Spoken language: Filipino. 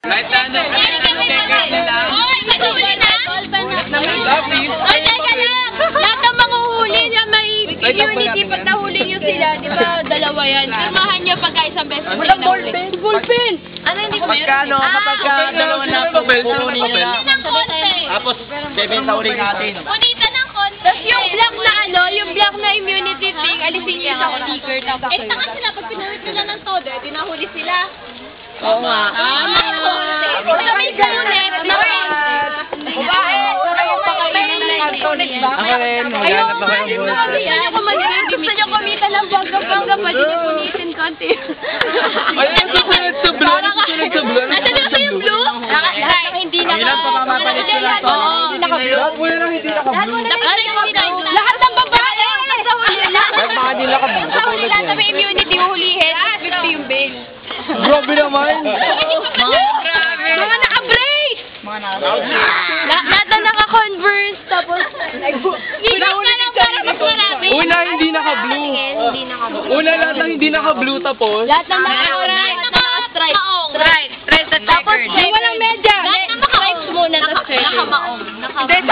Kahit ano, checkers nila. Oy, mahuli na! Ay, teka lang! Lahat ng mga huli na may immunity, pag nahuli nyo sila, di ba, dalawa yan. Firmahan nyo pagka isang beses sila nahuli. Ballpen! Ano, hindi ko meron? Pagkano, kapag dalawa na pupunin nyo na. ng konti. Tapos, bebenta ulit natin. Punita ng konti. Tapos yung black na ano, yung black na immunity thing, alisin nyo sa sticker. Eh, saka sila, pag pinulit nila ng todo, tinahuli sila. Oo nga. Wala may sulit. Babae! Ako rin, maghanap ako ng ballpen. Gusto nyo kumita ng bangga-bangga, pwede nyo punitin konti. Ayun, susunod sa blue. Susunod sa blue. Nasa na yung blue? Lahat ng hindi Ang ilan pa mamapalit sila to? Hindi naka-blue. Lahat muna lang hindi naka-blue. Lahat ng babae! Kahit mga hindi naka-blue, katulad Lahat na yan. may immunity, huhulihin. 50 yung bail. Grabe naman. Mga naka-brace! Lahat na naka-converse, tapos... Bilis na lang para mas marami. Una, hindi naka-blue. Hindi naka-blue. Una, lahat ng hindi naka-blue tapos. Lahat ng naka-orange, naka-stripe. Stripe na Tapos, checkered. yung walang medya. Lahat ng naka-stripes muna, tapos checkered. Nakamaong. Naka-maong.